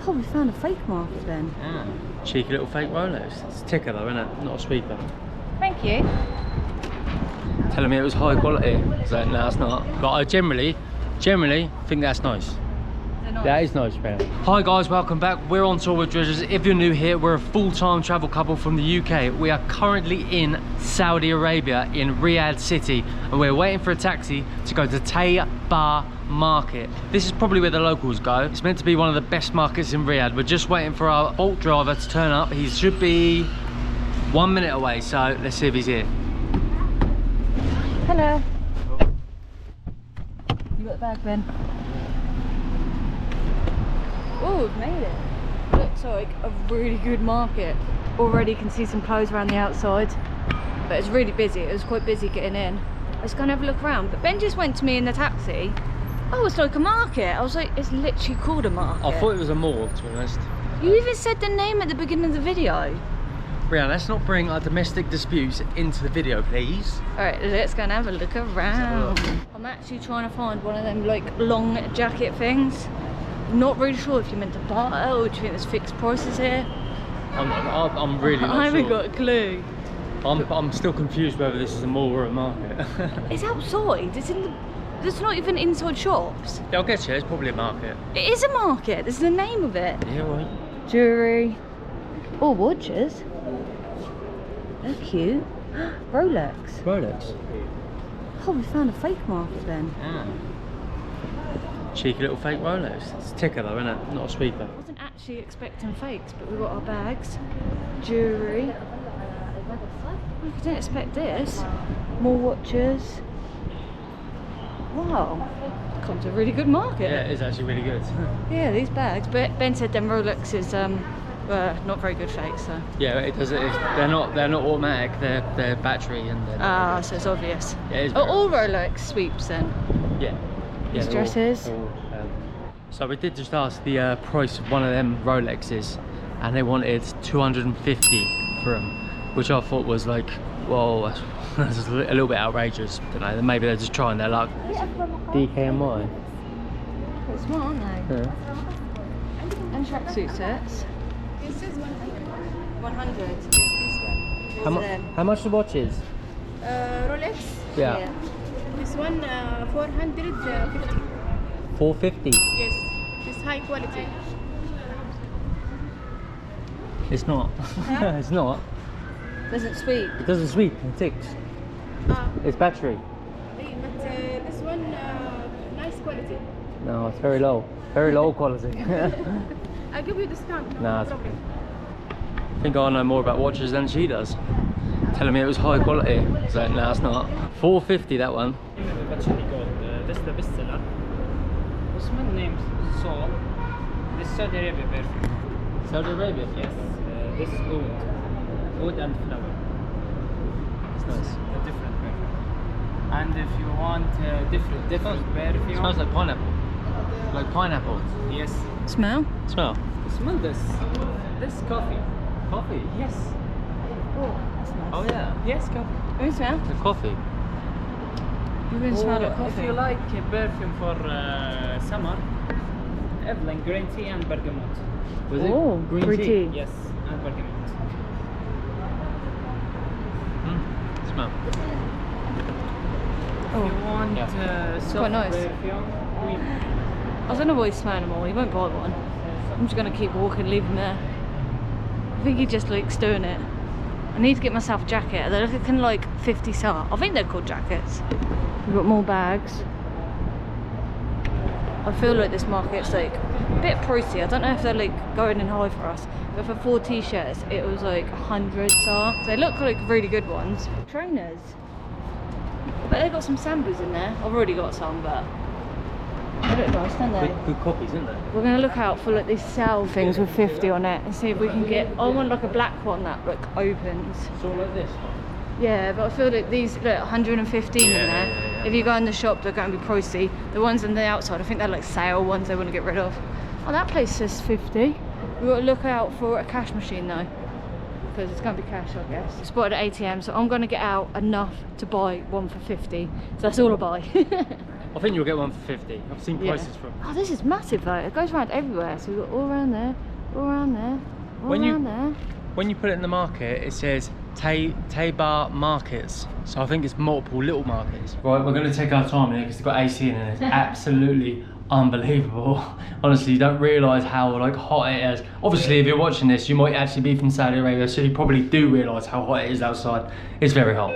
Oh, we found a fake market then. Yeah. Cheeky little fake Rolex. It's a ticker though, isn't it? Not a sweeper. Thank you. Telling me it was high quality. So no, it's not. But I generally think that's nice. Nice. That is nice, man. Hi guys, welcome back. We're on tour with Dridgers. If you're new here, we're a full-time travel couple from the UK. We are currently in Saudi Arabia in Riyadh City, and we're waiting for a taxi to go to Bar Market. This is probably where the locals go. It's meant to be one of the best markets in Riyadh. We're just waiting for our Bolt driver to turn up. He should be 1 minute away, so let's see if he's here. Hello. You got the bag, Ben? Oh, we've made it. Looks like a really good market. Already can see some clothes around the outside, but it's really busy. It was quite busy getting in. Let's go and have a look around. But Ben just went to me in the taxi. Oh, it's like a market. I was like, it's literally called a market. I thought it was a mall, to be honest. You even said the name at the beginning of the video. Rianne, let's not bring our domestic disputes into the video, please. Alright, let's go and have a look around. I'm actually trying to find one of them like long jacket things. I'm not really sure if you're meant to buy or do you think there's fixed prices here? I'm really not sure. I haven't got a clue. I'm still confused whether this is a mall or a market. It's outside. It's in the. There's not even inside shops. Yeah, I'll get you. It's probably a market. It is a market. This is the name of it. Yeah, right. Jewelry. Oh, watches. They're cute. Rolex. Rolex. Oh, we found a fake market then. Yeah. Cheeky little fake Rolex. It's a ticker though, isn't it? Not a sweeper. I wasn't actually expecting fakes, but we got our bags, jewelry. I didn't expect this. More watches. Wow, come to a really good market. Yeah, it is actually really good. Yeah, these bags. But Ben said them Rolexes were not very good fakes. So. Yeah, it does. They're not automatic. They're battery and. Ah, so it's obvious. Yeah, it is. All Rolex sweeps then. Yeah. These dresses. So we did just ask the price of one of them Rolexes, and they wanted 250 for them, which I thought was like, whoa, that's a little bit outrageous. I don't know. Maybe they're just trying their luck. DKNY. Quite smart, aren't they? Yeah. And tracksuit sets. This is 100. 100. Yes, this one. How much the watch is? Rolex. Yeah. This one 450. 450. Yes, it's high quality. It's not. It's not. Doesn't sweep. It doesn't sweep. It ticks. It's battery. But this one nice quality. No, it's very low. Very low quality. I'll give you discount. No Nah, problem. I think I know more about watches than she does. Telling me it was high quality. So no, it's not. 450 that one. This is the best seller. This one named Soul. This is Saudi Arabia perfume. Saudi Arabia? Yes. This is oud and flower. It's nice. A different perfume. And if you want different perfume. It smells like pineapple. Like pineapple. Yes. Smell? Smell. Smell this. This coffee. Coffee? Yes. Oh, that's nice. Oh yeah. Yes, coffee. Can you smell? The coffee. You can smell like If coffee. you like a perfume for summer, Evelyn green tea and bergamot. Was Oh, it green green tea. Yes, and bergamot. Smell. If you want soft quite nice. perfume, I don't know why he's smelling them all. He won't buy one. I'm just going to keep walking, leave him there. I think he just likes doing it. I need to get myself a jacket. They're looking like 50 SAR. I think they're called jackets. We've got more bags. I feel like this market's like a bit pricey. I don't know if they're like going in high for us. But for 4 t-shirts, it was like 100 SAR. They look like really good ones. Trainers. But they've got some Sambas in there. I've already got some, but they look nice, don't they? Good copies, isn't they? We're going to look out for like these sale things with 50 on it and see if we can get. I want like a black one that like opens. So like this one. Yeah, but I feel like these look 115 in there. Yeah. If you go in the shop, they're going to be pricey. The ones on the outside, I think they're like sale ones they want to get rid of. Oh, that place says 50. We've got to look out for a cash machine though, because it's going to be cash, I guess. Spotted an ATM, so I'm going to get out enough to buy one for 50. So that's all I buy. I think you'll get one for 50. I've seen Yeah. prices from. Oh, this is massive though. It goes around everywhere. So we've got all around there, all around there, all around there. When you put it in the market, it says Tay-Bar Markets. So I think it's multiple little markets. Right, we're going to take our time here because it's got AC in it. It's absolutely unbelievable. Honestly, you don't realise how like hot it is. Obviously, if you're watching this, you might actually be from Saudi Arabia, so you probably do realise how hot it is outside. It's very hot.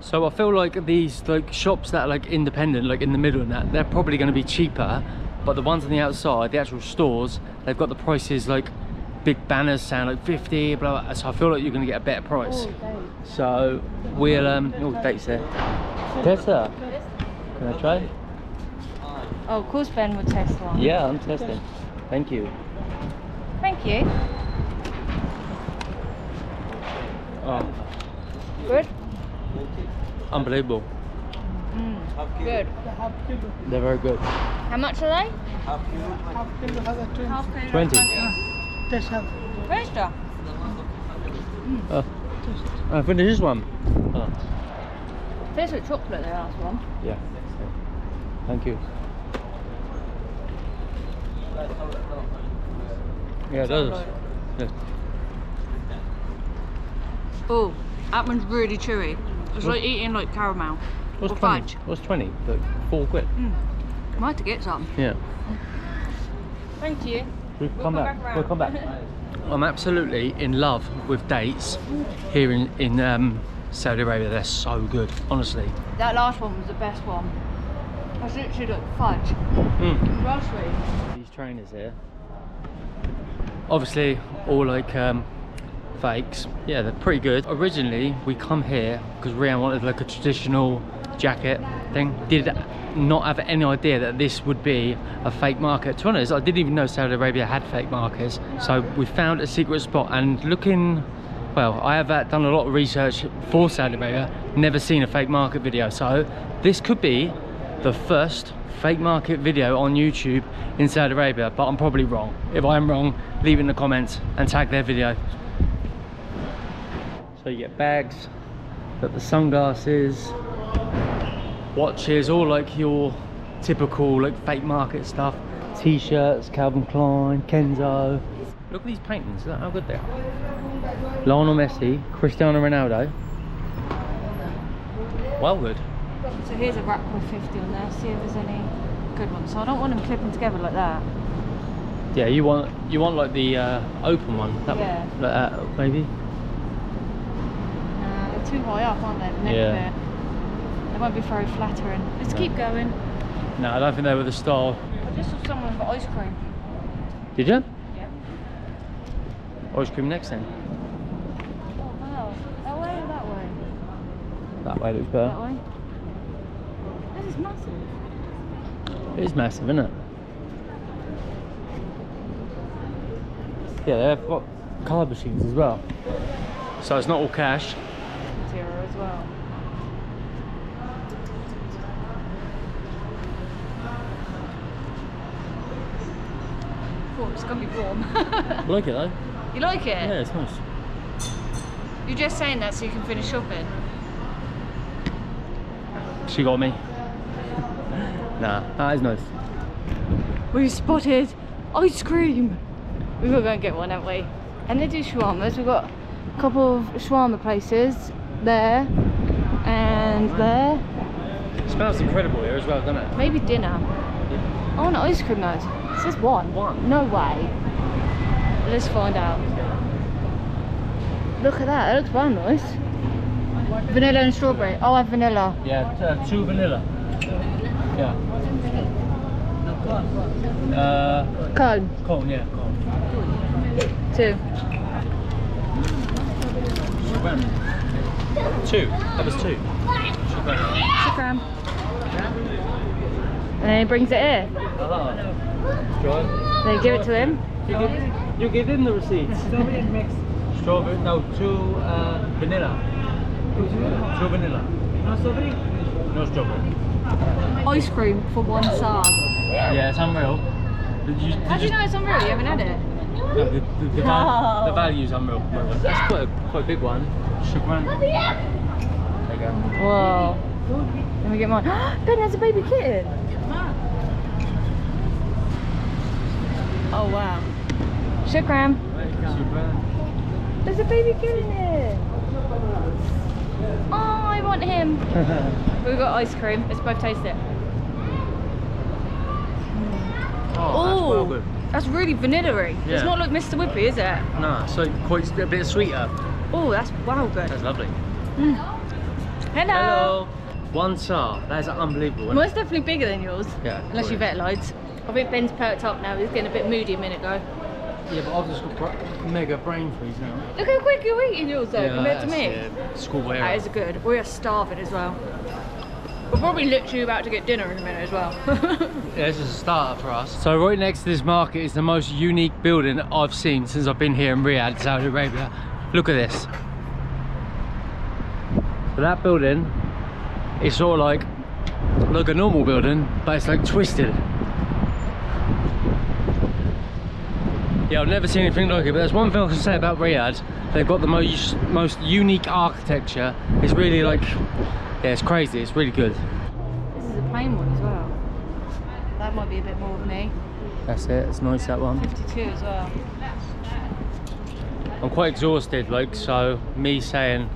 So I feel like these like shops that are like independent, like in the middle and that, they're probably going to be cheaper. But the ones on the outside, the actual stores, they've got the prices like big banners saying like 50, blah, blah. So I feel like you're going to get a better price. So we'll dates there. Tessa, can I try? Oh, of course Ben would test one. Yeah, I'm testing. Thank you. Thank you. Oh, Good. unbelievable. Good. They're very good. How much are they? Half kilo has a 20. 20. Test have. Extra. I think this one. Oh, Tastes like chocolate, the last one. yeah. Thank you. Yeah, it does. Yeah. Oh, that one's really chewy. It's like eating like caramel. What's or 20? fudge. What's 20? Like 4 quid. Might have to get some. Yeah. Thank you. We'll come back. around. We'll come back. I'm absolutely in love with dates here in Saudi Arabia. They're so good, honestly. That last one was the best one. It was literally like fudge. Raspberry. These trainers here, obviously all like fakes. Yeah, they're pretty good. Originally we come here because Rianne wanted like a traditional jacket thing. Did not have any idea that this would be a fake market. To be honest, I didn't even know Saudi Arabia had fake markets. So we found a secret spot, and looking, well, I have done a lot of research for Saudi Arabia, never seen a fake market video. So this could be the first fake market video on YouTube in Saudi Arabia, but I'm probably wrong. If I'm wrong, leave it in the comments and tag their video. So you get bags, got the sunglasses, watches, all like your typical like fake market stuff. T-shirts, Calvin Klein, Kenzo. Look at these paintings, look how good they are. Lionel Messi, Cristiano Ronaldo. Well good. So here's a rack with 50 on there. See if there's any good ones. So I don't want them clipping together like that. Yeah, you want like the open one. That Yeah. one, like that maybe. They're too high up, aren't they? The neck Yeah. bit. They won't be very flattering. Let's keep going. No, I don't think they were the style. I just saw someone for ice cream. Did you? Yeah. Ice cream next then. Oh wow. That way or that way? That way looks better. That way. This is massive. It is massive, isn't it? Yeah, they've got card machines as well. So it's not all cash. Material as well. Oh, it's gonna be warm. I like it though. You like it? Yeah, it's nice. You're just saying that so you can finish shopping? She got me. Nah, that is nice. We spotted ice cream. We've got to go and get one, haven't we? And they do shawarmas. We've got a couple of shawarma places there and there. It smells incredible here as well, doesn't it? Maybe dinner. I want ice cream though. It says one. One? No way. Let's find out. Look at that. That looks well nice. Vanilla and strawberry. I'll have vanilla. Yeah, 2 vanilla. Yeah. Cone. Cone, yeah, cone. 2. 2. That was 2. Shukran. And then he brings it here. Then you give it to him. You give him the receipt. Strawberry and mix. Strawberry, no, 2 vanilla. 2 vanilla. No strawberry? No strawberry. Ice cream for 1 sag. Yeah, it's unreal. How do you know it's unreal? You haven't had it? No, the value's unreal. That's quite a big one. Shukran. There you go. Whoa. Let me get mine. Ben, there's a baby kitten. Oh wow. Shukran. There's a baby kitten here. Oh, I want him. We've got ice cream. Let's both taste it. Oh, that's well good. That's really vanilla-y. Yeah. It's not like Mr. Whippy, is it? No, so quite a bit sweeter. Oh, that's wow good. That's lovely. Mm. Hello. Hello. 1 star. That is unbelievable. Isn't Mine's definitely bigger than yours. Yeah. Unless you vet lights. I think Ben's perked up now. He's getting a bit moody a minute ago. it? Yeah, but I've just got mega brain freeze now. Look how quick you're eating yours though, compared to me. Schoolboy That is good. We are starving as well. We're probably literally about to get dinner in a minute as well. Yeah, this is a starter for us. So right next to this market is the most unique building I've seen since I've been here in Riyadh, Saudi Arabia. Look at this. So that building is sort of like a normal building, but it's like twisted. Yeah, I've never seen anything like it, but there's one thing I can say about Riyadh. They've got the most unique architecture. It's really like, yeah, it's crazy. It's really good. This is a plain one as well. That might be a bit more of me. That's it. It's nice, that one. 52 as well. I'm quite exhausted, like, so me saying,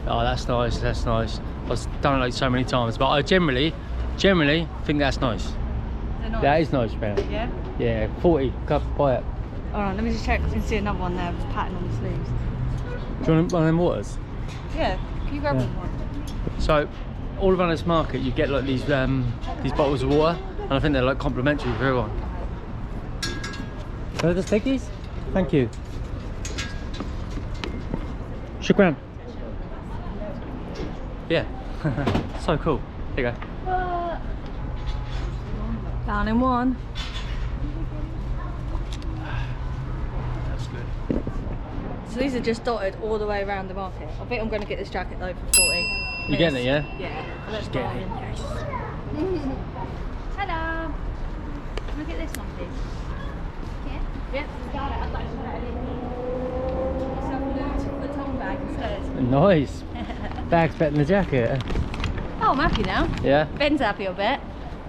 oh, that's nice, that's nice. I've done it like so many times, but I generally think that's nice. Nice. That is nice, man. Yeah? Yeah, 40, come buy it. Alright, let me just check. I can see another one there with pattern on the sleeves. Do you want one of them waters? Yeah, can you grab Yeah. one? So, all around this market, you get like these bottles of water, and I think they're like complimentary for everyone. Can I just take these? Thank you. Shukran. Yeah. So cool. There you go. Down in one. That's good. So these are just dotted all the way around the market. I think I'm going to get this jacket though for 40. You getting it, yeah? Yeah. Let's Just get buy it. it. Hello. Look at this one, please. Yeah. Yep. Got it. I'd like to put it in. Yourself a Louis Vuitton bag instead. Nice. Bag's better than the jacket. Oh, I'm happy now. Yeah? Ben's happy, I bet.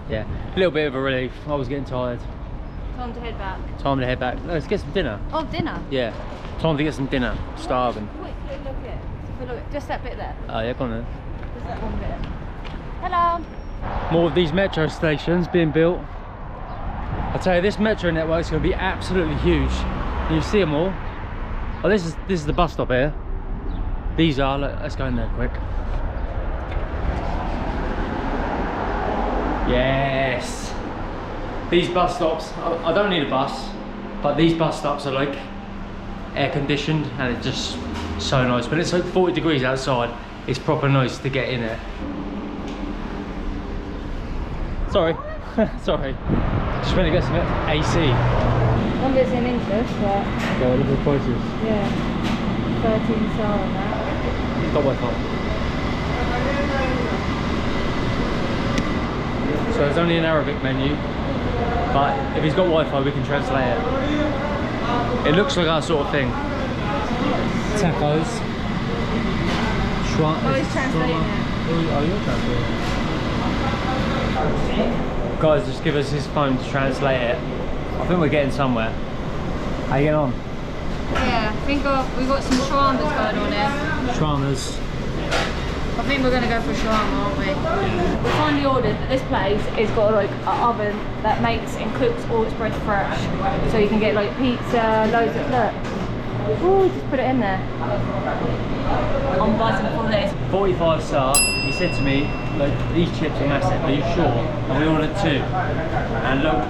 Yeah. A little bit of a relief. I was getting tired. Time to head back. Time to head back. Let's get some dinner. Oh, dinner. Yeah. Time to get some dinner. Starving. Wait, look at it. Look, just that bit there. Oh yeah, go on then. Just that one bit. Hello. More of these metro stations being built. I tell you, this metro network is going to be absolutely huge. And you see them all. Oh, this is the bus stop here. These are. Let's go in there quick. Yes. These bus stops. I don't need a bus, but these bus stops are like air conditioned, and it's just so nice. When it's like 40 degrees outside, it's proper nice to get in it. Sorry. Sorry. Just trying to get some AC. One bit's in interest, but Yeah, look at the prices. yeah, 13 star on that. Got Wi-Fi. So there's only an Arabic menu, but if he's got Wi-Fi, we can translate it. It looks like our sort of thing. Tacos. Oh, he's translating it. Oh, you're translating. Guys, just give us his phone to translate it. I think we're getting somewhere. How you getting on? Yeah, I think we've got some shawarmas going on here. Shawarmas. I think we're going to go for shawarma, aren't we? Yeah. We finally ordered that this place has got like an oven that makes and cooks all its bread fresh. So you can get like pizza, loads of, look. Ooh, just put it in there. I'm buzzing for this. 45 star. He said to me, like, these chips are massive, are you sure? And we ordered 2. And look,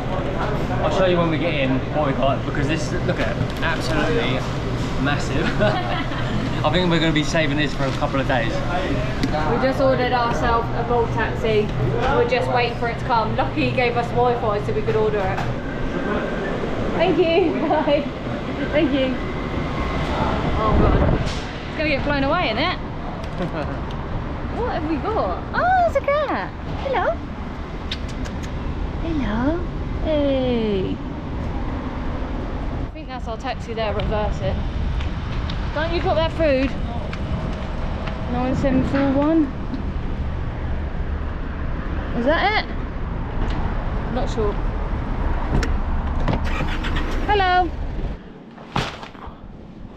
I'll show you when we get in what we got, because this, look at it, absolutely massive. I think we're going to be saving this for a couple of days. We just ordered ourselves a Bolt taxi. We're just waiting for it to come. Lucky he gave us Wi-Fi so we could order it. Thank you. Bye. Thank you. Oh god. It's going to get blown away, isn't it? What have we got? Oh, it's a cat. Hello. Hello. Hey. I think that's our taxi there, reversing. Don't you got that food? 9741. Is that it? Not sure. Hello.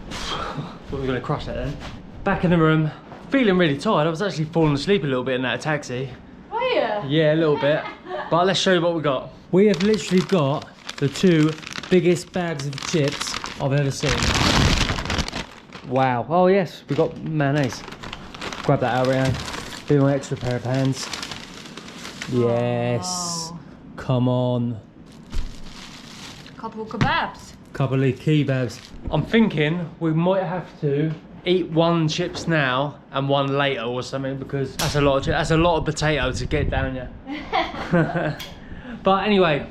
Thought we were going to crush that then. Back in the room, feeling really tired. I was actually falling asleep a little bit in that taxi. Were you? Yeah, a little bit. But let's show you what we got. We have literally got the 2 biggest bags of chips I've ever seen. Wow. Oh yes, we got mayonnaise. Grab that out, Reanne. Be my extra pair of hands. Yes. Oh. Come on. Couple kebabs. Couple of kebabs. I'm thinking we might have to eat 1 chips now and 1 later or something, because that's a lot of that's a lot of potato to get down here. But anyway,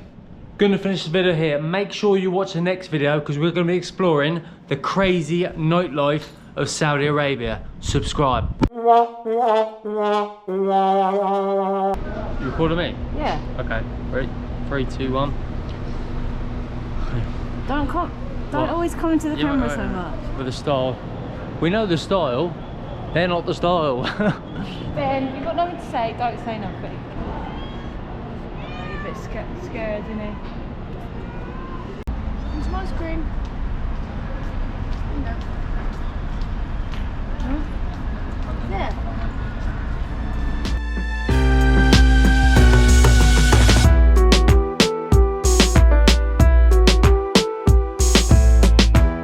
gonna finish the video here. Make sure you watch the next video because we're gonna be exploring the crazy nightlife of Saudi Arabia. Subscribe. You recording me? Yeah. Okay. Ready? 3, 2, 1. Don't What? always come into the Yeah, camera right, so right. much. With the style. We know the style. They're not the style. Ben, you've got nothing to say, don't say nothing. You're a bit scared, isn't he? Some ice cream.